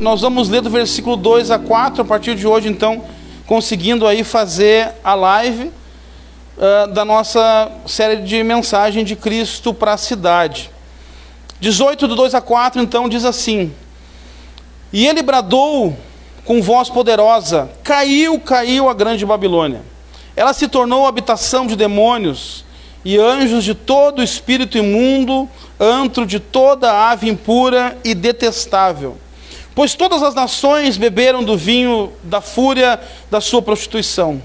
nós vamos ler do versículo 2 a 4, a partir de hoje, então, conseguindo aí fazer a live da nossa série de mensagem de Cristo para a cidade. 18, do 2 a 4, então, diz assim: E ele bradou com voz poderosa: Caiu, caiu a grande Babilônia. Ela se tornou habitação de demônios e anjos de todo espírito imundo, antro de toda ave impura e detestável. Pois todas as nações beberam do vinho da fúria da sua prostituição.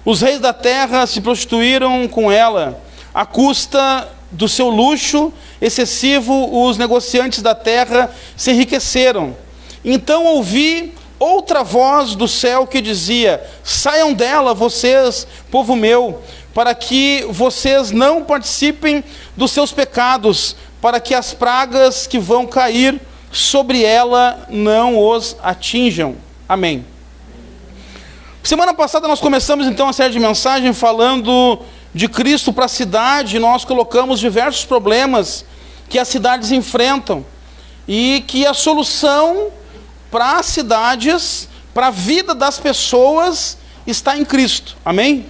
Os reis da terra se prostituíram com ela, à custa do seu luxo excessivo. Os negociantes da terra se enriqueceram. Então ouvi outra voz do céu que dizia: Saiam dela, vocês, povo meu, para que vocês não participem dos seus pecados, para que as pragas que vão cair sobre ela não os atinjam. Amém. Semana passada nós começamos então a série de mensagens falando de Cristo para a cidade. Nós colocamos diversos problemas que as cidades enfrentam e que a solução para as cidades, para a vida das pessoas, está em Cristo. Amém?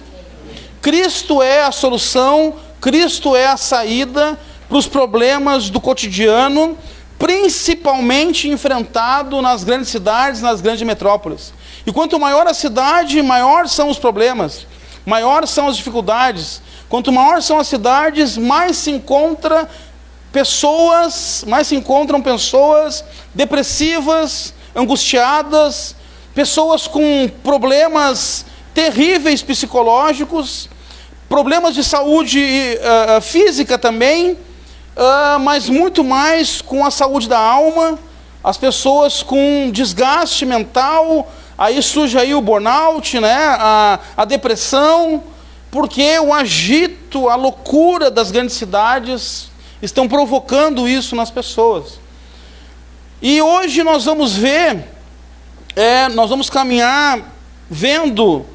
Cristo é a solução, Cristo é a saída para os problemas do cotidiano, principalmente enfrentado nas grandes cidades, nas grandes metrópoles. E quanto maior a cidade, maior são os problemas, maior são as dificuldades. Quanto maior são as cidades, mais se encontram pessoas depressivas, angustiadas, pessoas com problemas terríveis psicológicos, problemas de saúde física também, mas muito mais com a saúde da alma, as pessoas com desgaste mental, aí surge aí o burnout, né? a depressão, porque o agito, a loucura das grandes cidades estão provocando isso nas pessoas. E hoje nós vamos ver, nós vamos caminhar vendo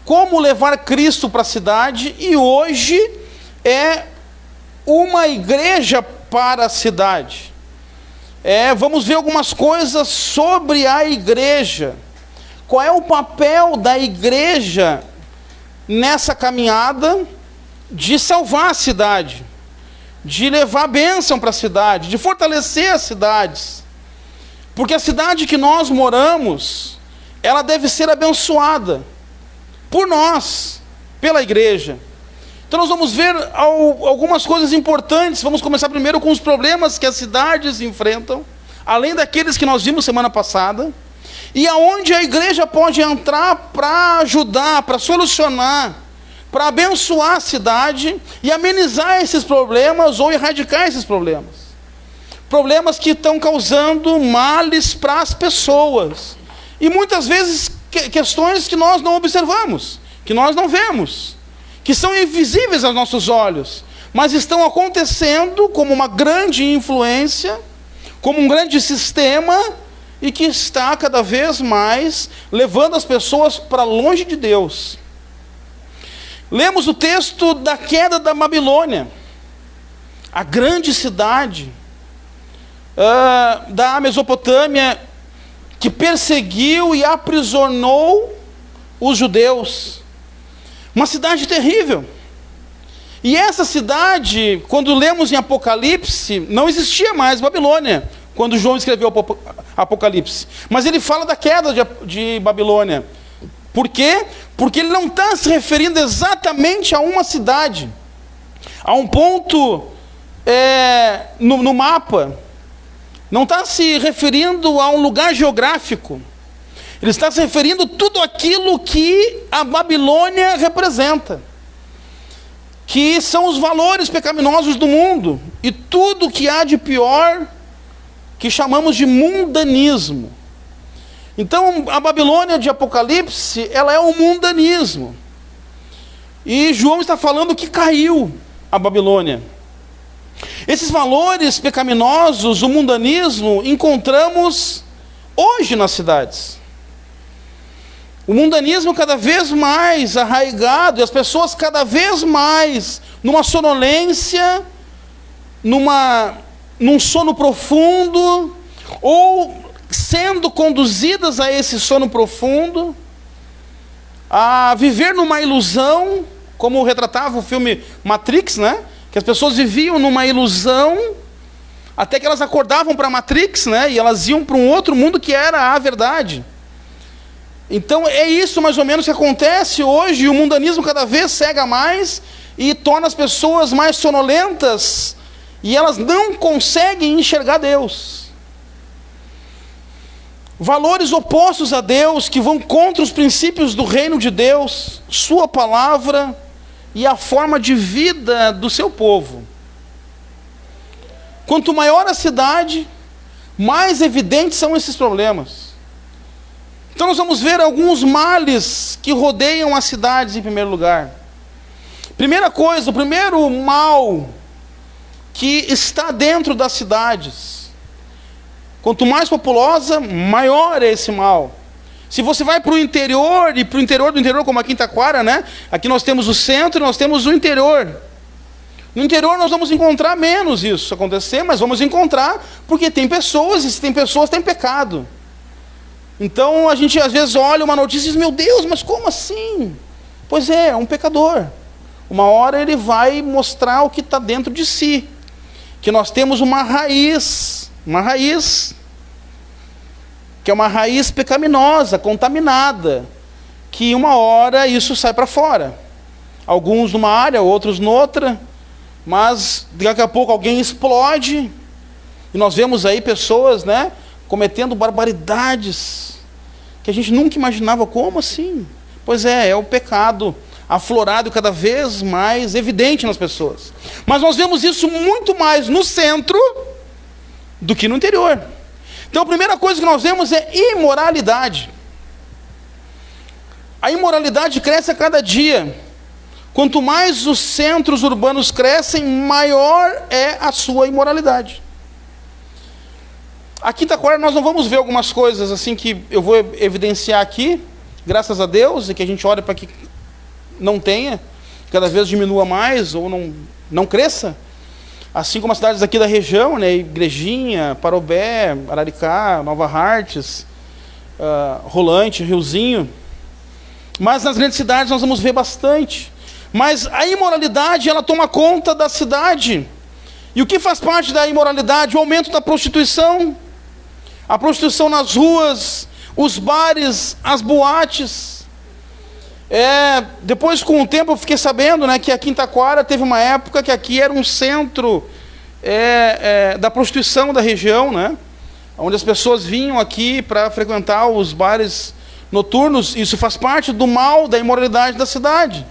como levar Cristo para a cidade, e hoje é uma igreja para a cidade. Vamos ver algumas coisas sobre a igreja. Qual é o papel da igreja nessa caminhada de salvar a cidade, de levar bênção para a cidade, de fortalecer as cidades? Porque a cidade que nós moramos, ela deve ser abençoada por nós, pela igreja. Então nós vamos ver algumas coisas importantes. Vamos começar primeiro com os problemas que as cidades enfrentam, além daqueles que nós vimos semana passada, e aonde a igreja pode entrar para ajudar, para solucionar, para abençoar a cidade e amenizar esses problemas ou erradicar esses problemas. Problemas que estão causando males para as pessoas. E muitas vezes questões que nós não observamos, que nós não vemos, que são invisíveis aos nossos olhos, mas estão acontecendo como uma grande influência, como um grande sistema, e que está cada vez mais levando as pessoas para longe de Deus. Lemos o texto da queda da Babilônia, a grande cidade da Mesopotâmia, que perseguiu e aprisionou os judeus. Uma cidade terrível. E essa cidade, quando lemos em Apocalipse, não existia mais Babilônia, quando João escreveu Apocalipse. Mas ele fala da queda de Babilônia. Por quê? Porque ele não está se referindo exatamente a uma cidade, a um ponto no mapa. Não está se referindo a um lugar geográfico. Ele está se referindo a tudo aquilo que a Babilônia representa, que são os valores pecaminosos do mundo, e tudo que há de pior, que chamamos de mundanismo. Então, a Babilônia de Apocalipse, ela é o mundanismo. E João está falando que caiu a Babilônia. Esses valores pecaminosos, o mundanismo, encontramos hoje nas cidades. O mundanismo cada vez mais arraigado, e as pessoas cada vez mais numa sonolência, num sono profundo, ou sendo conduzidas a esse sono profundo, a viver numa ilusão, como retratava o filme Matrix, né? Que as pessoas viviam numa ilusão, até que elas acordavam para a Matrix, né? E elas iam para um outro mundo que era a verdade. Então é isso mais ou menos que acontece hoje, e o mundanismo cada vez cega mais e torna as pessoas mais sonolentas, e elas não conseguem enxergar Deus. Valores opostos a Deus, que vão contra os princípios do reino de Deus, sua palavra e a forma de vida do seu povo. Quanto maior a cidade, mais evidentes são esses problemas. Então nós vamos ver alguns males que rodeiam as cidades em primeiro lugar. Primeira coisa, o primeiro mal que está dentro das cidades. Quanto mais populosa, maior é esse mal. Se você vai para o interior, e para o interior do interior, como aqui em Taquara, né? Aqui nós temos o centro e nós temos o interior. No interior nós vamos encontrar menos isso acontecer, mas vamos encontrar, porque tem pessoas, e se tem pessoas, tem pecado. Então a gente às vezes olha uma notícia e diz, meu Deus, mas como assim? Pois é um pecador. Uma hora ele vai mostrar o que está dentro de si. Que nós temos uma raiz, que é uma raiz pecaminosa, contaminada, que uma hora isso sai para fora. Alguns numa área, outros noutra, mas daqui a pouco alguém explode, e nós vemos aí pessoas, né, cometendo barbaridades, que a gente nunca imaginava. Como assim? Pois é o pecado aflorado cada vez mais evidente nas pessoas. Mas nós vemos isso muito mais no centro do que no interior. Então a primeira coisa que nós vemos é imoralidade. A imoralidade cresce a cada dia. Quanto mais os centros urbanos crescem, maior é a sua imoralidade. Aqui em Taquara nós não vamos ver algumas coisas assim que eu vou evidenciar aqui, graças a Deus, e que a gente ora para que não tenha, cada vez diminua mais ou não cresça. Assim como as cidades aqui da região, né, Igrejinha, Parobé, Araricá, Nova Hartz, Rolante, Riozinho. Mas nas grandes cidades nós vamos ver bastante. Mas a imoralidade, ela toma conta da cidade. E o que faz parte da imoralidade? O aumento da prostituição. A prostituição nas ruas, os bares, as boates. Depois, com o tempo, eu fiquei sabendo, né, que aqui em Taquara teve uma época que aqui era um centro da prostituição da região, né, onde as pessoas vinham aqui para frequentar os bares noturnos. Isso faz parte do mal, da imoralidade da cidade.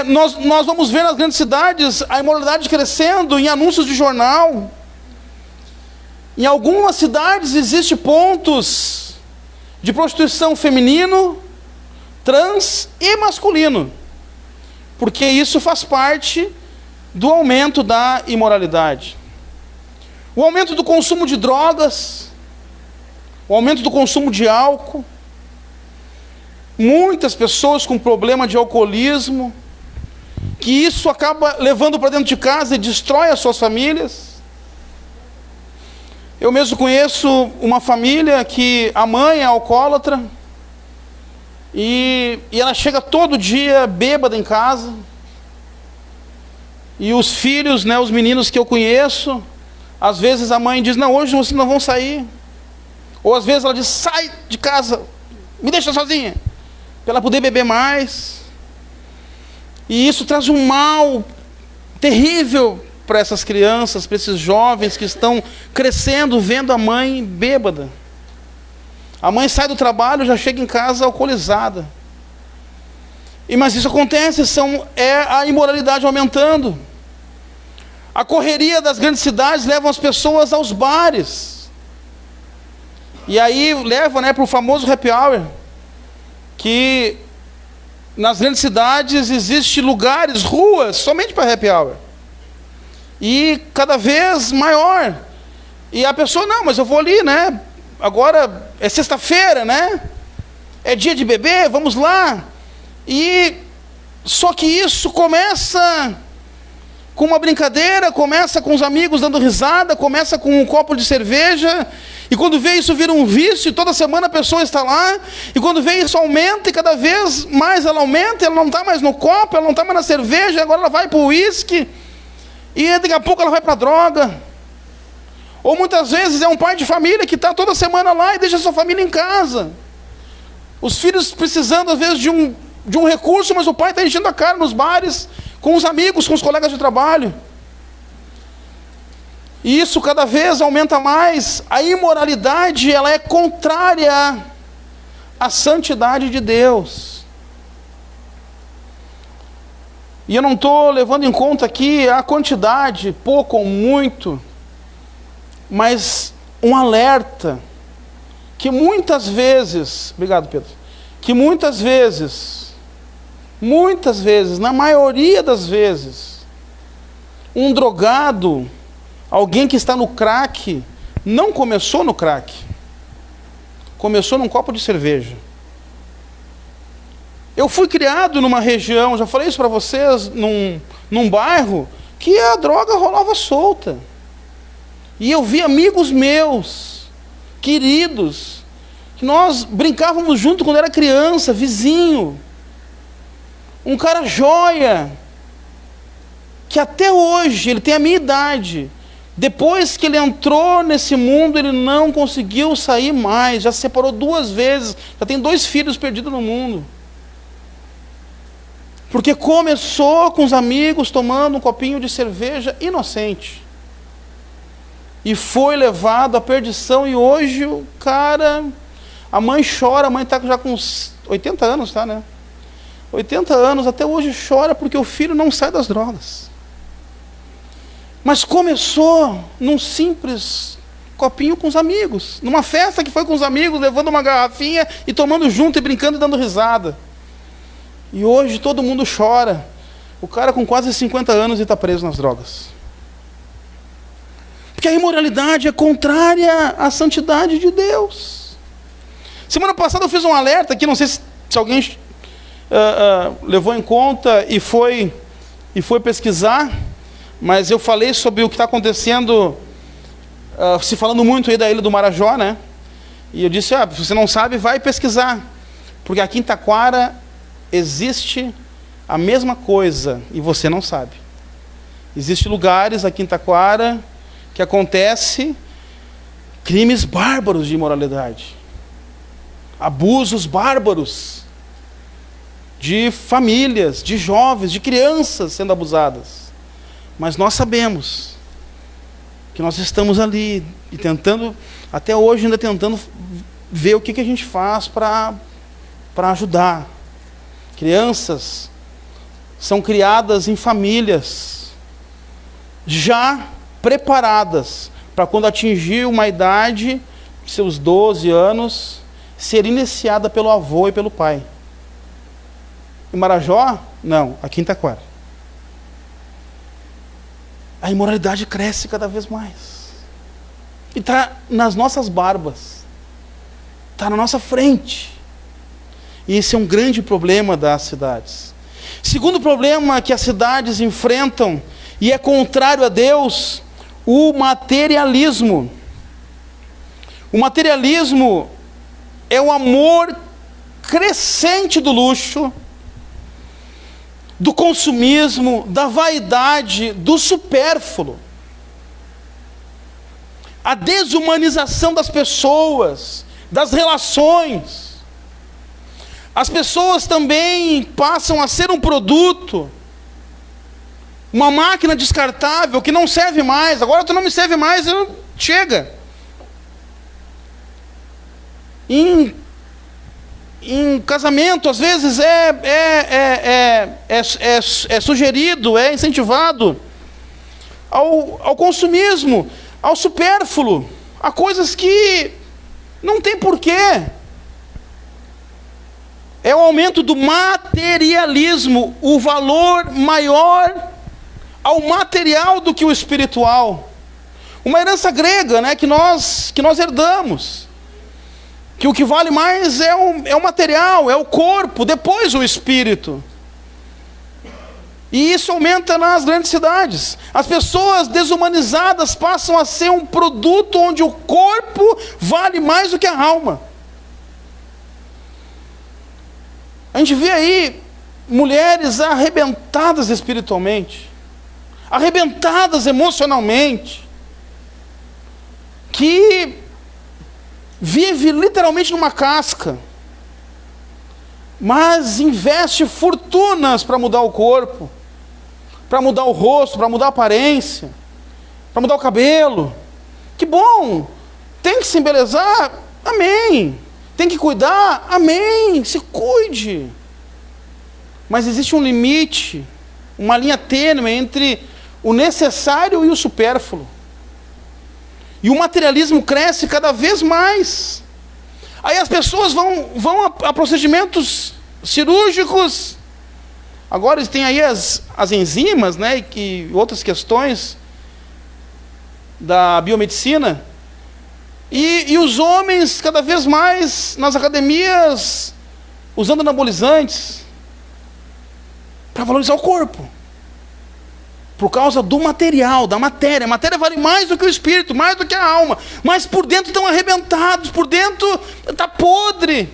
Nós vamos ver nas grandes cidades a imoralidade crescendo em anúncios de jornal. Em algumas cidades existem pontos de prostituição feminino, trans e masculino, porque isso faz parte do aumento da imoralidade. O aumento do consumo de drogas, o aumento do consumo de álcool, muitas pessoas com problema de alcoolismo, que isso acaba levando para dentro de casa e destrói as suas famílias. Eu mesmo conheço uma família que a mãe é alcoólatra, e ela chega todo dia bêbada em casa. E os filhos, né, os meninos que eu conheço, às vezes a mãe diz, não, hoje vocês não vão sair. Ou às vezes ela diz, sai de casa, me deixa sozinha, para ela poder beber mais. E isso traz um mal terrível para essas crianças, para esses jovens que estão crescendo vendo a mãe bêbada. A mãe sai do trabalho, já chega em casa alcoolizada. Mas isso acontece, a imoralidade aumentando. A correria das grandes cidades leva as pessoas aos bares. E aí leva, né, para o famoso happy hour, que nas grandes cidades existem lugares, ruas, somente para happy hour. E cada vez maior. E a pessoa, não, mas eu vou ali, né? Agora é sexta-feira, né? É dia de beber, vamos lá. Só que isso começa com uma brincadeira, começa com os amigos dando risada, começa com um copo de cerveja, E quando vê isso vira um vício, e toda semana a pessoa está lá, e quando vê isso aumenta, e cada vez mais ela aumenta, ela não está mais no copo, ela não está mais na cerveja, agora ela vai para o uísque, e daqui a pouco ela vai para a droga. Ou muitas vezes é um pai de família que está toda semana lá e deixa a sua família em casa. Os filhos precisando às vezes de um recurso, mas o pai está enchendo a cara nos bares, com os amigos, com os colegas de trabalho. E isso cada vez aumenta mais. A imoralidade, ela é contrária à santidade de Deus. E eu não estou levando em conta aqui a quantidade, pouco ou muito, mas um alerta que muitas vezes, obrigado Pedro, que muitas vezes, na maioria das vezes, um drogado, alguém que está no crack, não começou no crack, começou num copo de cerveja. Eu fui criado numa região, já falei isso para vocês, num bairro, que a droga rolava solta. E eu vi amigos meus, queridos, que nós brincávamos junto quando era criança, vizinho. Um cara joia, que até hoje, ele tem a minha idade. Depois que ele entrou nesse mundo, ele não conseguiu sair mais. Já se separou 2 vezes, já tem 2 filhos perdidos no mundo. Porque começou com os amigos tomando um copinho de cerveja inocente. E foi levado à perdição, e hoje o cara, a mãe chora, a mãe está já com uns 80 anos, tá, né? 80 anos, até hoje chora porque o filho não sai das drogas. Mas começou num simples copinho com os amigos, numa festa que foi com os amigos, levando uma garrafinha e tomando junto e brincando e dando risada. E hoje todo mundo chora. O cara com quase 50 anos e está preso nas drogas. Porque a imoralidade é contrária à santidade de Deus. Semana passada eu fiz um alerta aqui, não sei se alguém levou em conta e foi pesquisar, mas eu falei sobre o que está acontecendo, se falando muito aí da Ilha do Marajó, né? E eu disse, se você não sabe, vai pesquisar, porque aqui em Taquara existe a mesma coisa e você não sabe. Existem lugares aqui em Taquara que acontece crimes bárbaros de imoralidade, abusos bárbaros de famílias, de jovens, de crianças sendo abusadas. Mas nós sabemos que nós estamos ali e tentando, até hoje ainda tentando ver o que a gente faz para ajudar. Crianças são criadas em famílias já preparadas para quando atingir uma idade, seus 12 anos, ser iniciada pelo avô e pelo pai. Em Marajó? Não, aqui em Taquara. A imoralidade cresce cada vez mais. E está nas nossas barbas. Está na nossa frente. E esse é um grande problema das cidades. Segundo problema que as cidades enfrentam, e é contrário a Deus, o materialismo. O materialismo é o amor crescente do luxo, do consumismo, da vaidade, do supérfluo. A desumanização das pessoas, das relações. As pessoas também passam a ser um produto, uma máquina descartável que não serve mais. Agora tu não me serve mais, chega. Em casamento, às vezes é sugerido, é incentivado ao consumismo, ao supérfluo, a coisas que não tem porquê. É o aumento do materialismo, o valor maior ao material do que o espiritual. Uma herança grega, né, que nós herdamos. Que o que vale mais é o material, é o corpo, depois o espírito. E isso aumenta nas grandes cidades. As pessoas desumanizadas passam a ser um produto onde o corpo vale mais do que a alma. A gente vê aí mulheres arrebentadas espiritualmente, arrebentadas emocionalmente, que vive literalmente numa casca, mas investe fortunas para mudar o corpo, para mudar o rosto, para mudar a aparência, para mudar o cabelo. Que bom! Tem que se embelezar? Amém! Tem que cuidar? Amém! Se cuide! Mas existe um limite, uma linha tênue entre o necessário e o supérfluo. E o materialismo cresce cada vez mais. Aí as pessoas vão a procedimentos cirúrgicos. Agora tem aí as enzimas, né, e outras questões da biomedicina. E os homens cada vez mais nas academias usando anabolizantes para valorizar o corpo. Por causa do material, da matéria. A matéria vale mais do que o espírito, mais do que a alma. Mas por dentro estão arrebentados, por dentro está podre.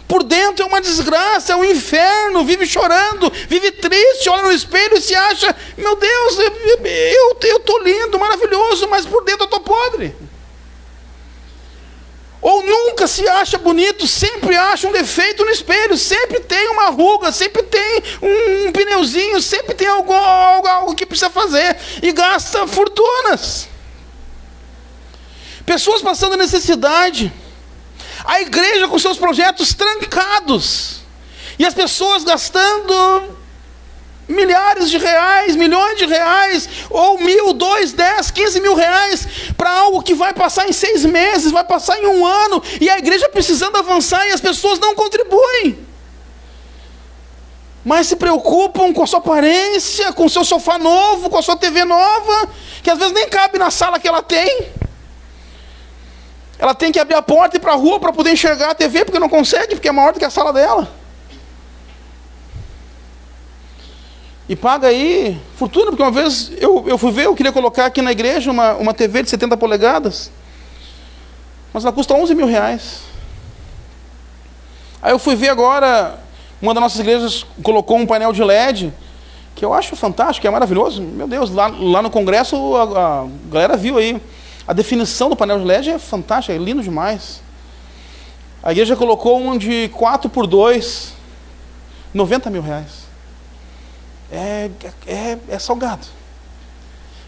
Por dentro é uma desgraça, é um inferno, vive chorando, vive triste, olha no espelho e se acha, meu Deus, eu estou lindo, maravilhoso, mas por dentro eu estou podre. Ou nunca se acha bonito, sempre acha um defeito no espelho, sempre tem uma ruga, sempre tem um pneuzinho, sempre tem algo que precisa fazer, e gasta fortunas. Pessoas passando necessidade, a igreja com seus projetos trancados, e as pessoas gastando milhares de reais, milhões de reais, ou 1.000, 2, 10, 15 mil reais, para algo que vai passar em 6 meses, vai passar em 1 ano, e a igreja precisando avançar, e as pessoas não contribuem, mas se preocupam com a sua aparência, com o seu sofá novo, com a sua TV nova, que às vezes nem cabe na sala que ela tem. Ela tem que abrir a porta e ir para a rua para poder enxergar a TV, porque não consegue, porque é maior do que a sala dela. E paga aí fortuna, porque uma vez eu fui ver, eu queria colocar aqui na igreja uma TV de 70 polegadas, mas ela custa 11 mil reais. Aí eu fui ver agora, uma das nossas igrejas colocou um painel de LED, que eu acho fantástico, que é maravilhoso. Meu Deus, lá no congresso a galera viu aí, a definição do painel de LED é fantástica, é lindo demais. A igreja colocou um de 4x2, 90 mil reais. É salgado.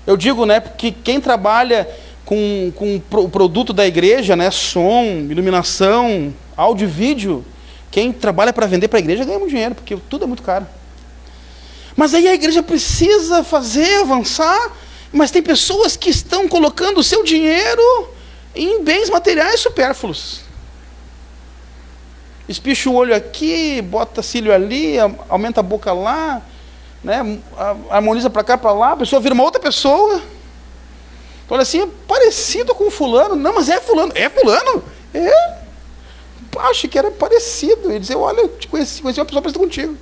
Eu digo, né, porque quem trabalha com o produto da igreja, né, som, iluminação, áudio e vídeo, quem trabalha para vender para a igreja ganha muito dinheiro, porque tudo é muito caro. Mas aí a igreja precisa fazer, avançar, mas tem pessoas que estão colocando o seu dinheiro em bens materiais supérfluos. Espicha o olho aqui, bota cílio ali, aumenta a boca lá, né, harmoniza para cá, para lá, a pessoa vira uma outra pessoa. Então, olha assim, é parecido com fulano. Não, mas é fulano. É fulano? É. Achei que era parecido. Ele dizia, olha, eu te conheci uma pessoa parecida contigo.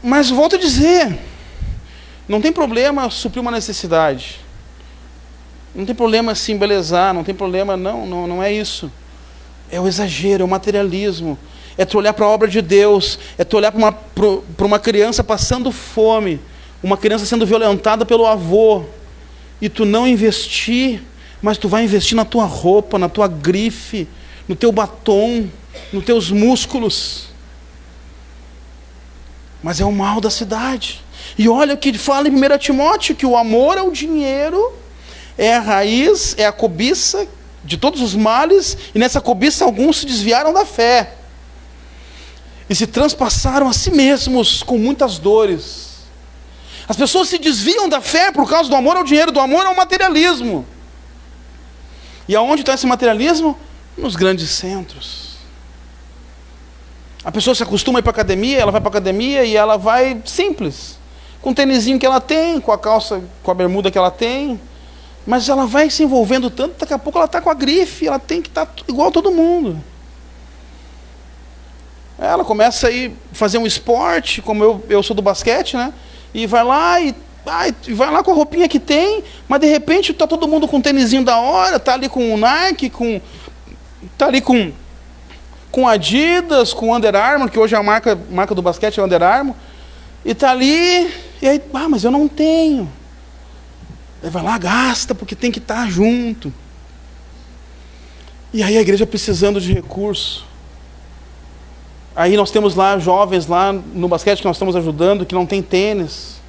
Mas volto a dizer, não tem problema suprir uma necessidade. Não tem problema se embelezar, não tem problema, não é isso. É o exagero, é o materialismo. É tu olhar para a obra de Deus, é tu olhar para uma criança passando fome, uma criança sendo violentada pelo avô, e tu não investir, mas tu vai investir na tua roupa, na tua grife, no teu batom, nos teus músculos. Mas é o mal da cidade. E olha o que fala em 1 Timóteo, que o amor ao dinheiro é a raiz, é a cobiça de todos os males, e nessa cobiça alguns se desviaram da fé e se transpassaram a si mesmos com muitas dores. As pessoas se desviam da fé por causa do amor ao dinheiro, do amor ao materialismo. E aonde está esse materialismo? Nos grandes centros. A pessoa se acostuma a ir para a academia, ela vai para a academia e ela vai simples, com o tênisinho que ela tem, com a calça, com a bermuda que ela tem, mas ela vai se envolvendo tanto, daqui a pouco ela está com a grife, ela tem que estar igual a todo mundo. Ela começa a ir fazer um esporte, como eu sou do basquete, né? E vai lá e vai lá com a roupinha que tem, mas de repente tá todo mundo com um tênisinho da hora, tá ali com o Nike, tá ali com Adidas, com Under Armour, que hoje é a marca do basquete é Under Armour, e tá ali, e aí, mas eu não tenho. Aí vai lá, gasta, porque tem que estar junto. E aí a igreja precisando de recurso. Aí nós temos lá jovens lá no basquete que nós estamos ajudando, que não tem tênis.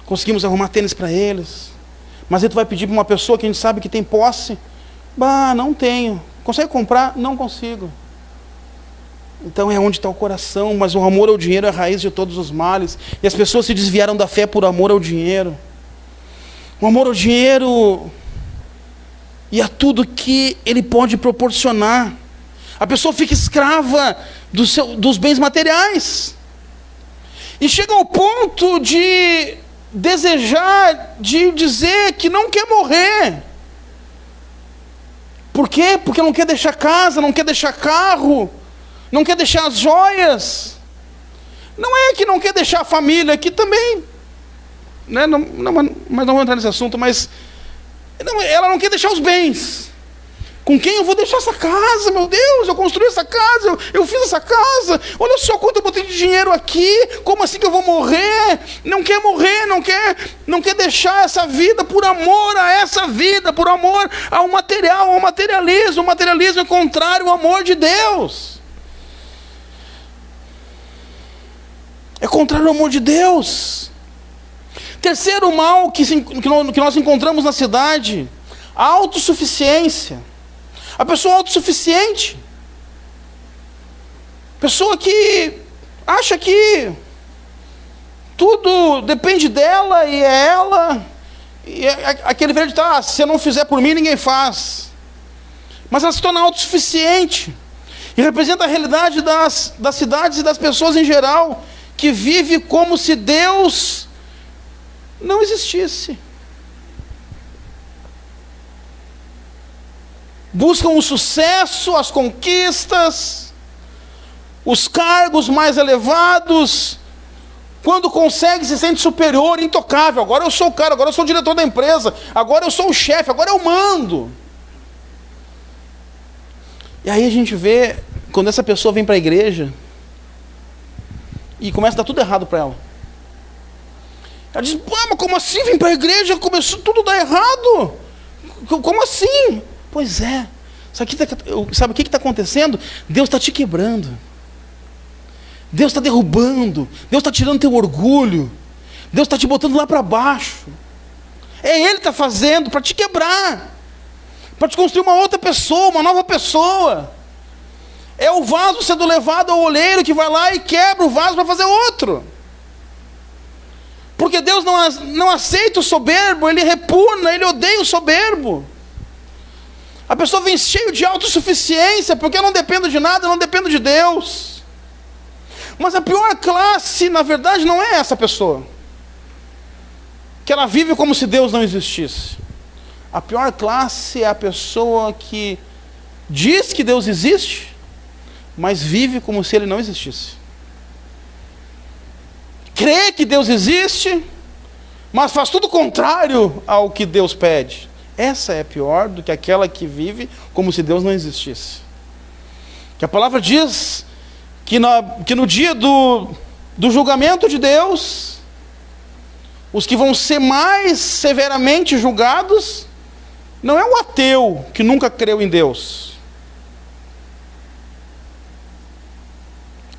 Conseguimos arrumar tênis para eles. Mas aí tu vai pedir para uma pessoa que a gente sabe que tem posse. Não tenho. Consegue comprar? Não consigo. Então é onde está o coração, mas o amor ao dinheiro é a raiz de todos os males. E as pessoas se desviaram da fé por amor ao dinheiro. O amor ao dinheiro e a tudo que ele pode proporcionar. A pessoa fica escrava dos bens materiais. E chega ao ponto de desejar, de dizer que não quer morrer. Por quê? Porque não quer deixar casa, não quer deixar carro, não quer deixar as joias. Não é que não quer deixar a família, que também, né, mas não vou entrar nesse assunto, mas ela não quer deixar os bens. Com quem eu vou deixar essa casa? Meu Deus, eu construí essa casa, eu fiz essa casa. Olha só quanto eu botei de dinheiro aqui. Como assim que eu vou morrer? Não quer morrer, não quer deixar essa vida por amor a essa vida, por amor ao material, ao materialismo. O materialismo é contrário ao amor de Deus. É contrário ao amor de Deus. Terceiro mal que nós encontramos na cidade: a autossuficiência. A pessoa autossuficiente, pessoa que acha que tudo depende dela e é ela, e aquele velho ditado: se eu não fizer por mim, ninguém faz. Mas ela se torna autossuficiente, e representa a realidade das cidades e das pessoas em geral, que vive como se Deus não existisse. Buscam o sucesso, as conquistas, os cargos mais elevados. Quando consegue, se sente superior, intocável. Agora eu sou o cara, agora eu sou o diretor da empresa, agora eu sou o chefe, agora eu mando. E aí a gente vê, quando essa pessoa vem para a igreja e começa a dar tudo errado para ela. Ela diz: mas como assim? Vim para a igreja, começou tudo a dar errado? Como assim? Pois é. Sabe o que está acontecendo? Deus está te quebrando. Deus está derrubando. Deus está tirando teu orgulho. Deus está te botando lá para baixo. É Ele que está fazendo para te quebrar, para te construir uma outra pessoa, uma nova pessoa. É o vaso sendo levado ao oleiro que vai lá e quebra o vaso para fazer outro. Porque Deus não aceita o soberbo, Ele repugna, Ele odeia o soberbo. A pessoa vem cheio de autossuficiência, porque eu não dependo de nada, eu não dependo de Deus. Mas a pior classe, na verdade, não é essa pessoa, que ela vive como se Deus não existisse. A pior classe é a pessoa que diz que Deus existe, mas vive como se Ele não existisse. Crê que Deus existe, mas faz tudo contrário ao que Deus pede. Essa é pior do que aquela que vive como se Deus não existisse. Que a palavra diz que no dia do julgamento de Deus, os que vão ser mais severamente julgados não é o ateu que nunca creu em Deus.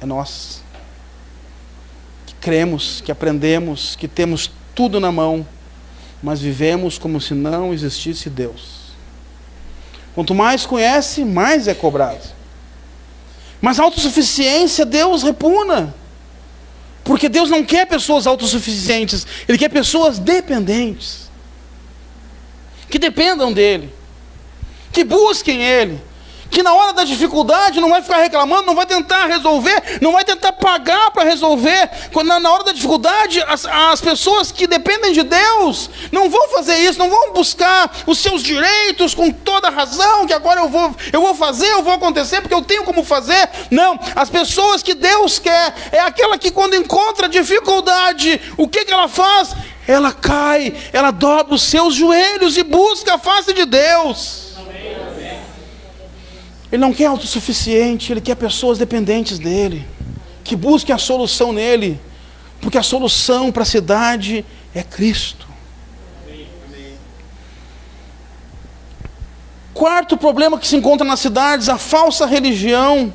É nós, que cremos, que aprendemos, que temos tudo na mão, mas vivemos como se não existisse Deus. Quanto mais conhece, mais é cobrado. Mas a autossuficiência Deus repugna, porque Deus não quer pessoas autossuficientes, Ele quer pessoas dependentes, que dependam dEle, que busquem Ele, que na hora da dificuldade não vai ficar reclamando, não vai tentar resolver, não vai tentar pagar para resolver. Quando na hora da dificuldade, as pessoas que dependem de Deus não vão fazer isso, não vão buscar os seus direitos com toda razão, que agora eu vou fazer, eu vou acontecer, porque eu tenho como fazer. Não, as pessoas que Deus quer é aquela que quando encontra dificuldade, o que ela faz? Ela cai, ela dobra os seus joelhos e busca a face de Deus. Ele não quer autossuficiente, ele quer pessoas dependentes dele, que busquem a solução nele, porque a solução para a cidade é Cristo. Quarto problema que se encontra nas cidades, a falsa religião.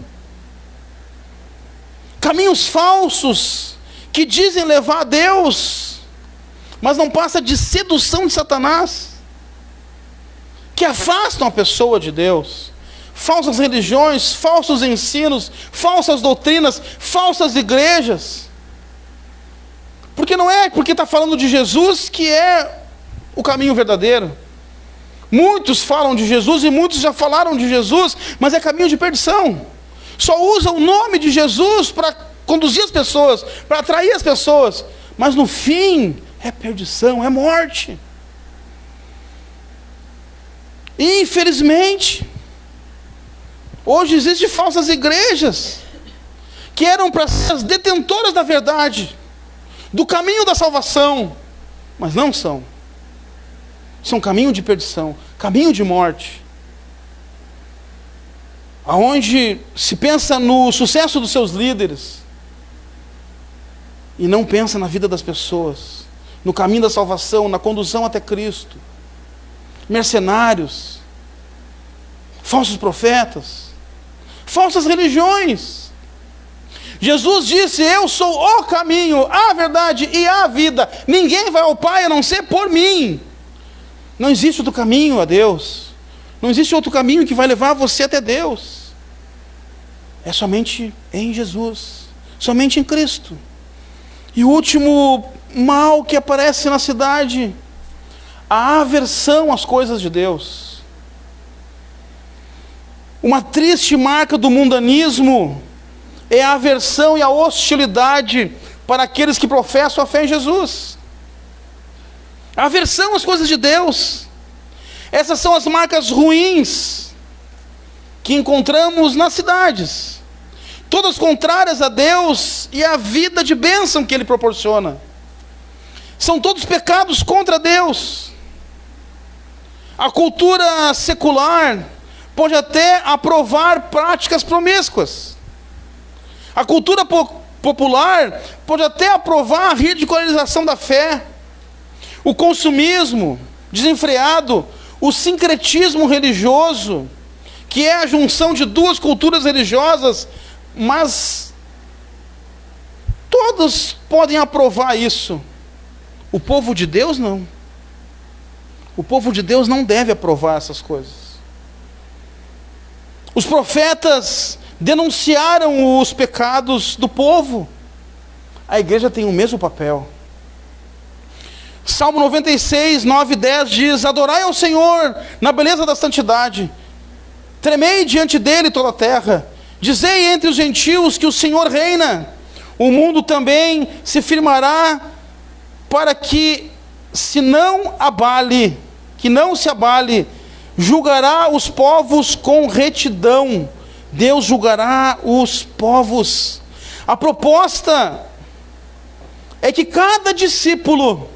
Caminhos falsos que dizem levar a Deus, mas não passa de sedução de Satanás, que afastam a pessoa de Deus. Falsas religiões, falsos ensinos, falsas doutrinas, falsas igrejas. Porque não é porque está falando de Jesus que é o caminho verdadeiro. Muitos falam de Jesus e muitos já falaram de Jesus, mas é caminho de perdição. Só usa o nome de Jesus para conduzir as pessoas, para atrair as pessoas, mas no fim é perdição, é morte. E infelizmente, hoje existem falsas igrejas que eram para ser as detentoras da verdade, do caminho da salvação, mas não são. São caminho de perdição, caminho de morte. Aonde se pensa no sucesso dos seus líderes e não pensa na vida das pessoas, no caminho da salvação, na condução até Cristo. Mercenários, falsos profetas, falsas religiões. Jesus disse: eu sou o caminho, a verdade e a vida. Ninguém vai ao Pai a não ser por mim. Não existe outro caminho a Deus. Não existe outro caminho que vai levar você até Deus. É somente em Jesus, somente em Cristo. E o último mal que aparece na cidade, a aversão às coisas de Deus. Uma triste marca do mundanismo é a aversão e a hostilidade para aqueles que professam a fé em Jesus. A aversão às coisas de Deus. Essas são as marcas ruins que encontramos nas cidades, todas contrárias a Deus e à vida de bênção que Ele proporciona. São todos pecados contra Deus. A cultura secular pode até aprovar práticas promíscuas. A cultura popular pode até aprovar a ridicularização da fé, o consumismo desenfreado, o sincretismo religioso, que é a junção de duas culturas religiosas, mas todos podem aprovar isso. O povo de Deus não. O povo de Deus não deve aprovar essas coisas. Os profetas denunciaram os pecados do povo. A igreja tem o mesmo papel. Salmo 96, 9 e 10 diz: adorai ao Senhor na beleza da santidade, tremei diante dele toda a terra, dizei entre os gentios que o Senhor reina, o mundo também se firmará, para que não se abale, julgará os povos com retidão. Deus julgará os povos. A proposta é que cada discípulo,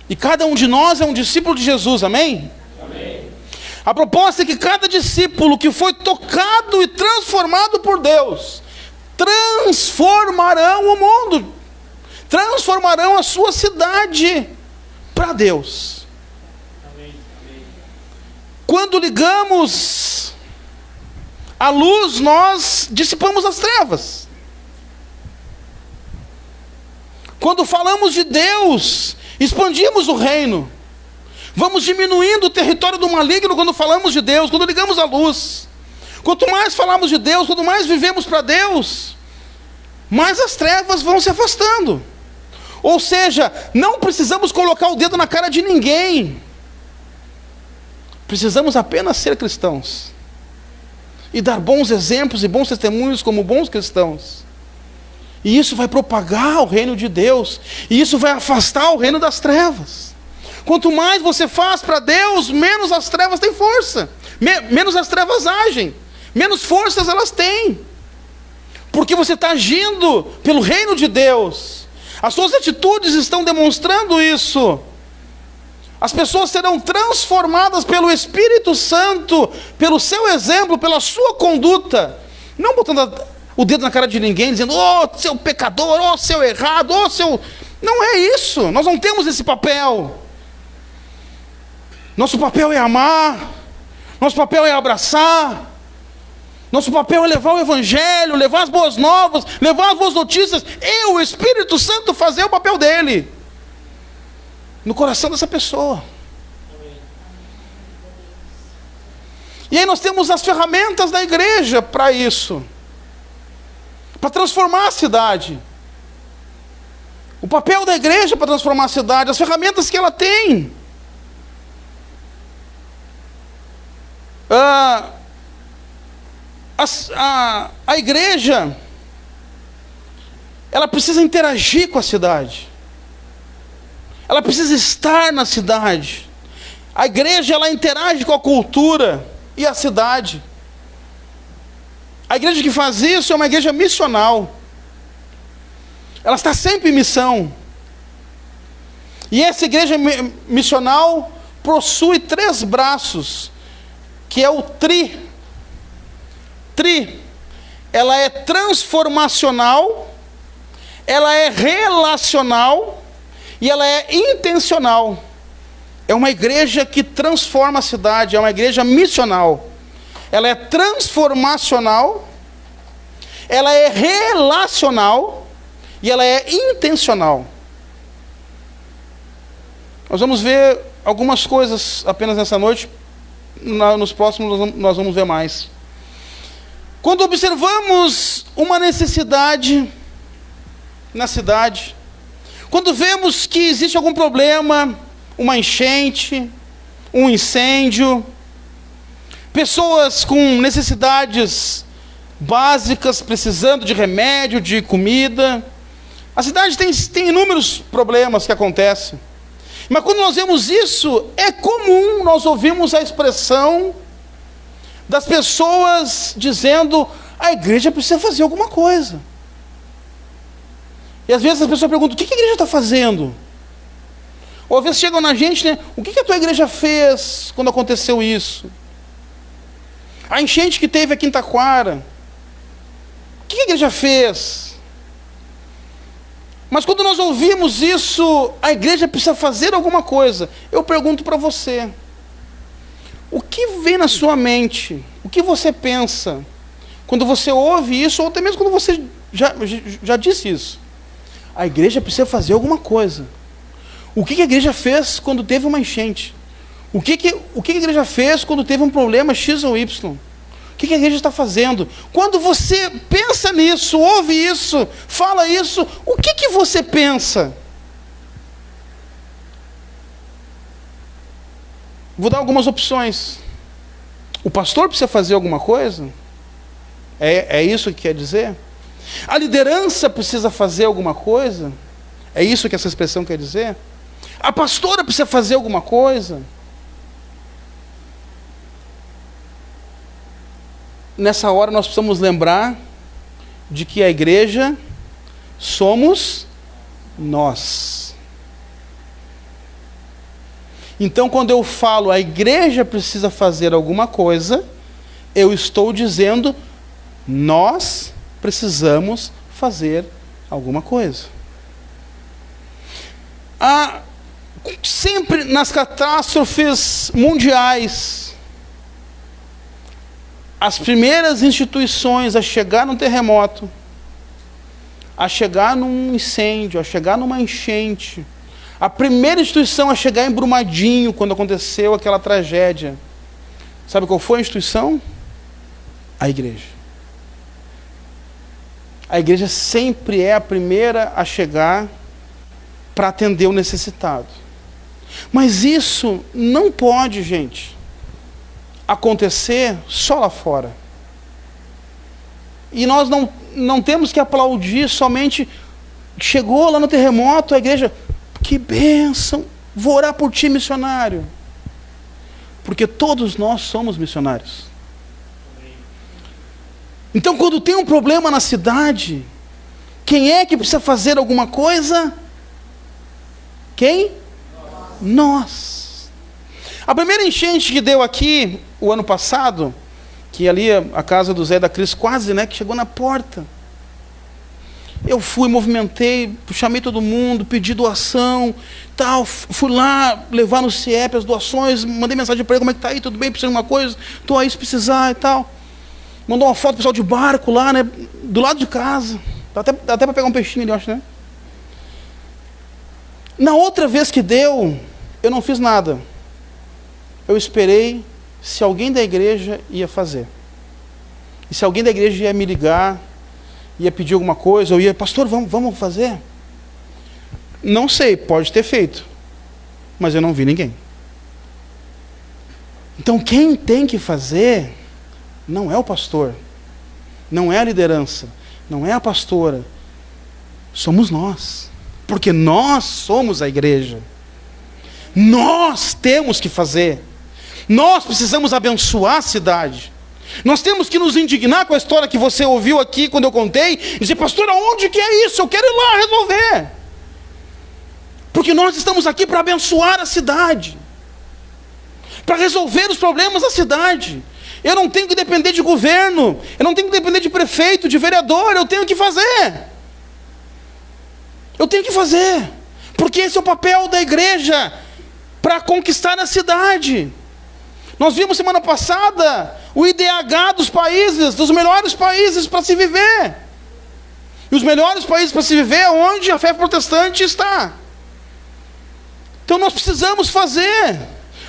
e cada um de nós é um discípulo de Jesus, amém? Amém. A proposta é que cada discípulo que foi tocado e transformado por Deus, transformarão o mundo, transformarão a sua cidade para Deus. Amém. Amém. Quando ligamos a luz, nós dissipamos as trevas. Quando falamos de Deus, expandimos o reino. Vamos diminuindo o território do maligno quando falamos de Deus, quando ligamos a luz. Quanto mais falamos de Deus, quanto mais vivemos para Deus, mais as trevas vão se afastando. Ou seja, não precisamos colocar o dedo na cara de ninguém Precisamos apenas ser cristãos e dar bons exemplos e bons testemunhos como bons cristãos. E isso vai propagar o reino de Deus, e isso vai afastar o reino das trevas. Quanto mais você faz para Deus, menos as trevas têm força, menos as trevas agem, menos forças elas têm, porque você está agindo pelo reino de Deus. As suas atitudes estão demonstrando isso. As pessoas serão transformadas pelo Espírito Santo, pelo seu exemplo, pela sua conduta, não botando o dedo na cara de ninguém, dizendo, ô seu pecador, ô seu errado, ô seu... Não é isso, nós não temos esse papel. Nosso papel é amar, nosso papel é abraçar, nosso papel é levar o Evangelho, levar as boas novas, levar as boas notícias, e o Espírito Santo fazer o papel dele no coração dessa pessoa. E aí nós temos as ferramentas da igreja para isso, para transformar a cidade. O papel da igreja para transformar a cidade, as ferramentas que ela tem. A igreja, ela precisa interagir com a cidade. Ela precisa estar na cidade. A igreja, ela interage com a cultura e a cidade. A igreja que faz isso é uma igreja missional. Ela está sempre em missão. E essa igreja missional possui 3 braços, que é o tri. Ela é transformacional, ela é relacional e ela é intencional. É uma igreja que transforma a cidade, é uma igreja missional. Ela é transformacional, ela é relacional e ela é intencional. Nós vamos ver algumas coisas apenas nessa noite, nos próximos nós vamos ver mais. Quando observamos uma necessidade na cidade, quando vemos que existe algum problema, uma enchente, um incêndio, pessoas com necessidades básicas, precisando de remédio, de comida, a cidade tem inúmeros problemas que acontecem. Mas quando nós vemos isso, é comum nós ouvirmos a expressão das pessoas dizendo, a igreja precisa fazer alguma coisa. E às vezes as pessoas perguntam, o que a igreja está fazendo? Ou às vezes chegam na gente, né? O que a tua igreja fez quando aconteceu isso? A enchente que teve aqui em Taquara, o que a igreja fez? Mas quando nós ouvimos isso, a igreja precisa fazer alguma coisa. Eu pergunto para você, o que vem na sua mente? O que você pensa quando você ouve isso, ou até mesmo quando você já disse isso? A igreja precisa fazer alguma coisa. O que a igreja fez quando teve uma enchente? O que a igreja fez quando teve um problema X ou Y? O que a igreja está fazendo? Quando você pensa nisso, ouve isso, fala isso, o que você pensa? Vou dar algumas opções. O pastor precisa fazer alguma coisa? É isso que quer dizer? A liderança precisa fazer alguma coisa? É isso que essa expressão quer dizer? A pastora precisa fazer alguma coisa? Nessa hora nós precisamos lembrar de que a igreja somos nós. Então, quando eu falo a igreja precisa fazer alguma coisa, eu estou dizendo nós precisamos fazer alguma coisa. Sempre nas catástrofes mundiais, as primeiras instituições a chegar num terremoto, a chegar num incêndio, a chegar numa enchente, a primeira instituição a chegar em Brumadinho, quando aconteceu aquela tragédia, sabe qual foi a instituição? A igreja. A igreja sempre é a primeira a chegar para atender o necessitado. Mas isso não pode, gente, acontecer só lá fora. E nós não temos que aplaudir somente, chegou lá no terremoto, a igreja, que bênção, vou orar por ti, missionário. Porque todos nós somos missionários. Então, quando tem um problema na cidade, quem é que precisa fazer alguma coisa? Quem? Nós. A primeira enchente que deu aqui, o ano passado, que ali a casa do Zé e da Cris quase, que chegou na porta. Eu fui, movimentei, chamei todo mundo, pedi doação, tal, fui lá levar no CIEP as doações, mandei mensagem para ele, como é que tá aí, tudo bem, precisa de alguma coisa, estou aí se precisar e tal. Mandou uma foto do pessoal de barco lá, do lado de casa, dá até para pegar um peixinho ali, eu acho, Na outra vez que deu, eu não fiz nada. Eu esperei se alguém da igreja ia fazer. E se alguém da igreja ia me ligar, ia pedir alguma coisa, ou ia, pastor, vamos fazer? Não sei, pode ter feito, mas eu não vi ninguém. Então quem tem que fazer não é o pastor, não é a liderança, não é a pastora, somos nós, porque nós somos a igreja. Nós temos que fazer. Nós precisamos abençoar a cidade. Nós temos que nos indignar com a história que você ouviu aqui quando eu contei, e dizer, pastor, aonde que é isso? Eu quero ir lá resolver. Porque nós estamos aqui para abençoar a cidade, para resolver os problemas da cidade. Eu não tenho que depender de governo, eu não tenho que depender de prefeito, de vereador, eu tenho que fazer. Eu tenho que fazer, porque esse é o papel da igreja, para conquistar a cidade. Nós vimos semana passada o IDH dos países, dos melhores países para se viver. E os melhores países para se viver é onde a fé protestante está. Então nós precisamos fazer,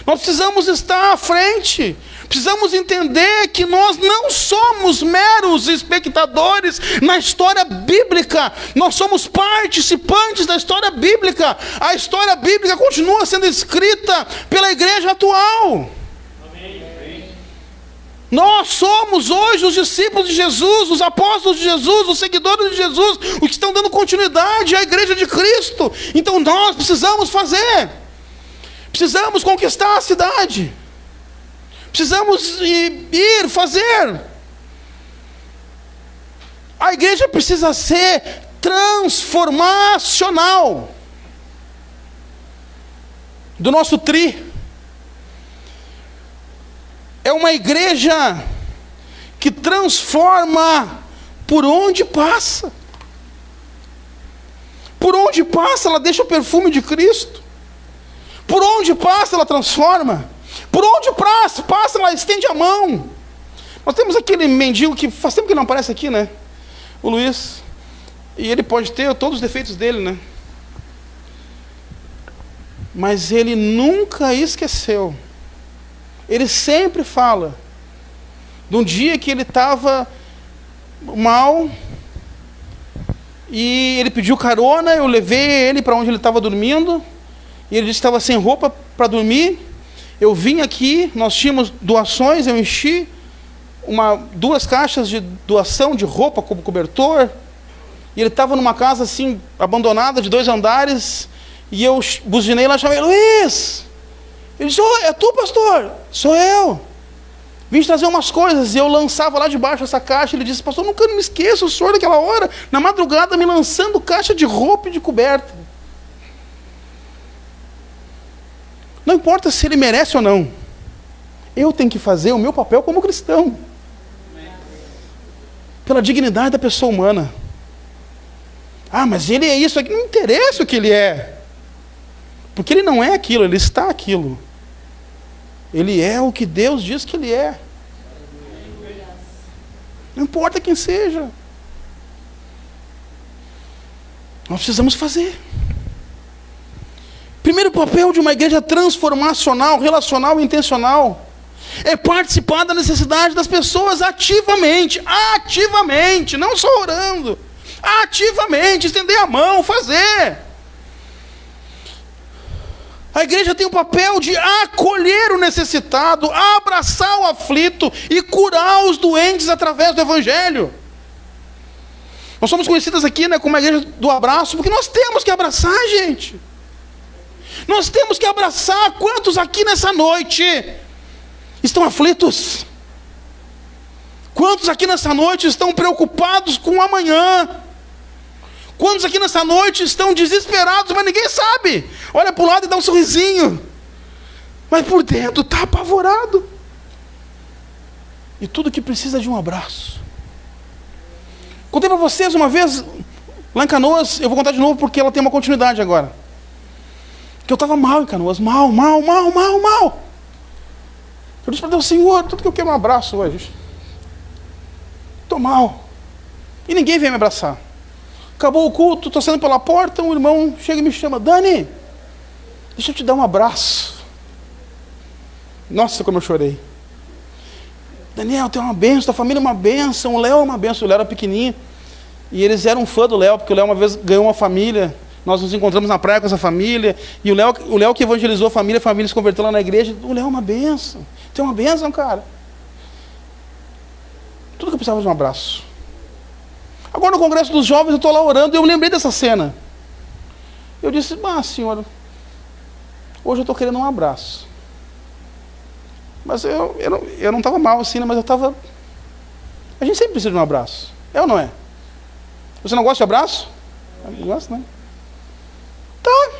nós precisamos estar à frente, precisamos entender que nós não somos meros espectadores na história bíblica, nós somos participantes da história bíblica. A história bíblica continua sendo escrita pela igreja atual. Nós somos hoje os discípulos de Jesus, os apóstolos de Jesus, os seguidores de Jesus, os que estão dando continuidade à igreja de Cristo. Então nós precisamos fazer, precisamos conquistar a cidade, precisamos ir fazer. A igreja precisa ser transformacional. Do nosso é uma igreja que transforma por onde passa. Por onde passa, ela deixa o perfume de Cristo. Por onde passa, ela transforma. Por onde passa, ela estende a mão. Nós temos aquele mendigo que faz tempo que não aparece aqui, o Luiz. E ele pode ter todos os defeitos dele, Mas ele nunca esqueceu. Ele sempre fala de um dia que ele estava mal e ele pediu carona, eu levei ele para onde ele estava dormindo e ele disse que estava sem roupa para dormir. Eu vim aqui, nós tínhamos doações, eu enchi 2 caixas de doação de roupa como cobertor e ele estava numa casa assim abandonada de 2 andares e eu buzinei lá e chamei, Luiz! Ele disse, é tu, pastor? Sou eu. Vim trazer umas coisas. E eu lançava lá de baixo essa caixa. Ele disse, pastor, nunca me esqueço o senhor naquela hora, na madrugada, me lançando caixa de roupa e de coberta. Não importa se ele merece ou não. Eu tenho que fazer o meu papel como cristão. Pela dignidade da pessoa humana. Ah, mas ele é isso aqui. Não interessa o que ele é. Porque ele não é aquilo, ele está aquilo. Ele é o que Deus diz que ele é. Não importa quem seja. Nós precisamos fazer. Primeiro papel de uma igreja transformacional, relacional e intencional é participar da necessidade das pessoas ativamente, não só orando, ativamente, estender a mão, fazer. A igreja tem o papel de acolher o necessitado, abraçar o aflito e curar os doentes através do evangelho. Nós somos conhecidas aqui, né, como a igreja do abraço, porque nós temos que abraçar, gente. Nós temos que abraçar. Quantos aqui nessa noite estão aflitos? Quantos aqui nessa noite estão preocupados com o amanhã? Quantos aqui nessa noite estão desesperados, mas ninguém sabe? Olha para o lado e dá um sorrisinho, mas por dentro está apavorado. E tudo que precisa de um abraço. Contei para vocês uma vez, lá em Canoas, eu vou contar de novo porque ela tem uma continuidade agora. Que eu estava mal em Canoas, mal. Eu disse para Deus: Senhor, tudo que eu quero é um abraço hoje. Estou mal. E ninguém veio me abraçar. Acabou o culto, estou saindo pela porta, um irmão chega e me chama: Dani, deixa eu te dar um abraço. Nossa, como eu chorei. Daniel, tem uma bênção, tua família é uma bênção, o Léo é uma bênção. O Léo era pequenininho, e eles eram fã do Léo, porque o Léo uma vez ganhou uma família, nós nos encontramos na praia com essa família, e o Léo que evangelizou a família se converteu lá na igreja. O Léo é uma bênção, tem uma bênção, cara. Tudo que eu precisava de um abraço. Agora no congresso dos jovens eu estou lá orando e eu lembrei dessa cena. Eu disse: senhora, hoje eu estou querendo um abraço. Mas eu não estava mal assim, né? Mas eu estava... A gente sempre precisa de um abraço. É ou não é? Você não gosta de abraço? Eu não gosto, né? Tá.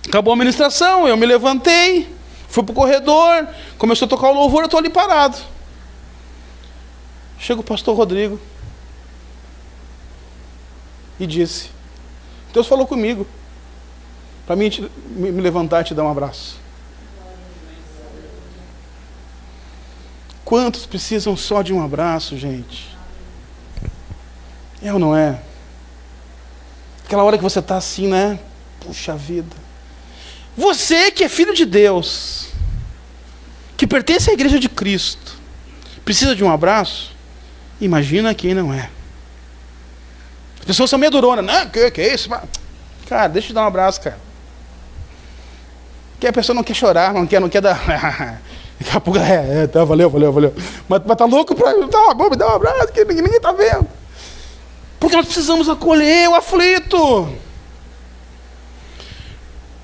Acabou a ministração, eu me levantei, fui para o corredor, começou a tocar o louvor, eu estou ali parado. Chega o pastor Rodrigo e disse: Deus falou comigo para mim me levantar e te dar um abraço. Quantos precisam só de um abraço, gente? É ou não é? Aquela hora que você está assim, né? Puxa vida. Você que é filho de Deus, que pertence à igreja de Cristo, precisa de um abraço? Imagina quem não é. As pessoas são meio duronas. Não, que é isso? Cara, deixa eu te dar um abraço, cara. Que a pessoa não quer chorar, não quer dar... Daqui a pouco, tá, valeu. Mas tá louco pra... Tá bom, me dá um abraço, que ninguém tá vendo. Porque nós precisamos acolher o aflito.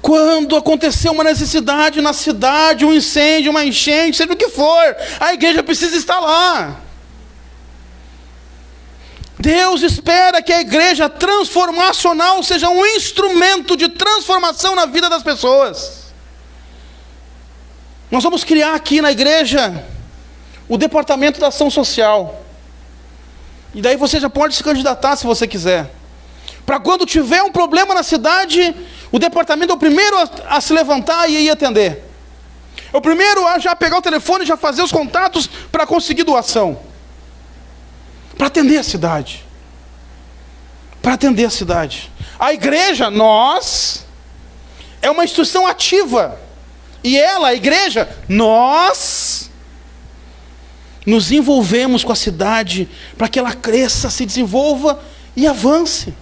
Quando aconteceu uma necessidade na cidade, um incêndio, uma enchente, seja o que for, a igreja precisa estar lá. Deus espera que a igreja transformacional seja um instrumento de transformação na vida das pessoas. Nós vamos criar aqui na igreja o departamento da ação social. E daí você já pode se candidatar se você quiser. Para quando tiver um problema na cidade, o departamento é o primeiro a se levantar e ir atender. É o primeiro a já pegar o telefone e já fazer os contatos para conseguir doação. Para atender a cidade. Para atender a cidade. A igreja, nós, é uma instituição ativa. E ela, a igreja, nós nos envolvemos com a cidade para que ela cresça, se desenvolva e avance.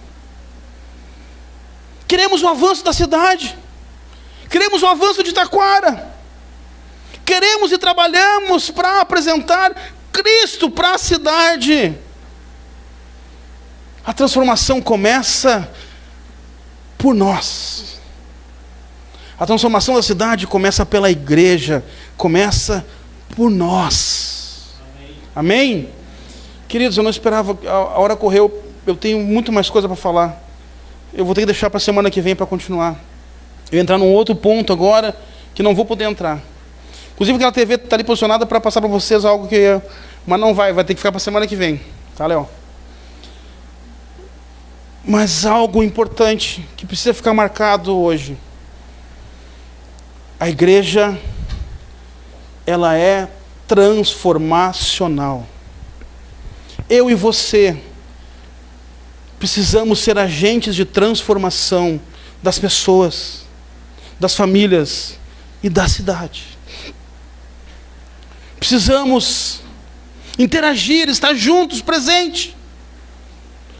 Queremos o avanço da cidade. Queremos o avanço de Taquara. Queremos e trabalhamos para apresentar Cristo para a cidade. A transformação começa por nós. A transformação da cidade começa pela igreja, começa por nós. Amém? Queridos, eu não esperava, a hora correu, eu tenho muito mais coisa para falar. Eu vou ter que deixar para a semana que vem para continuar. Eu vou entrar num outro ponto agora, que não vou poder entrar. Inclusive aquela TV está ali posicionada para passar para vocês algo que... Mas não vai ter que ficar para a semana que vem. Tá, Léo? Mas algo importante, que precisa ficar marcado hoje. A igreja, ela é transformacional. Eu e você precisamos ser agentes de transformação das pessoas, das famílias e da cidade. Precisamos interagir, estar juntos, presente,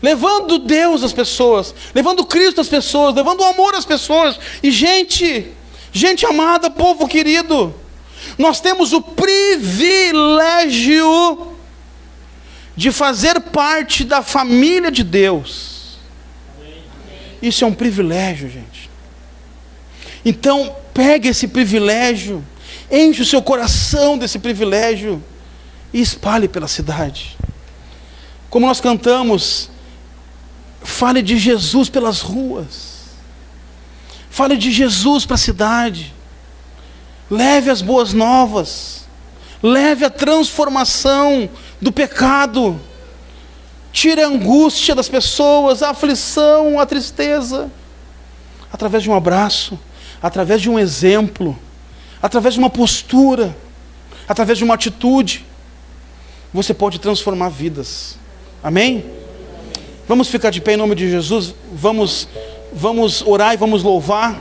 levando Deus às pessoas, levando Cristo às pessoas, levando o amor às pessoas. E gente, Gente amada, povo querido, nós temos o privilégio de fazer parte da família de Deus. Isso é um privilégio, gente. Então, pegue esse privilégio, enche o seu coração desse privilégio e espalhe pela cidade. Como nós cantamos, fale de Jesus pelas ruas. Fale de Jesus para a cidade. Leve as boas novas. Leve a transformação do pecado. Tire a angústia das pessoas, a aflição, a tristeza. Através de um abraço, através de um exemplo, através de uma postura, através de uma atitude, você pode transformar vidas. Amém? Vamos ficar de pé em nome de Jesus. Vamos orar e vamos louvar.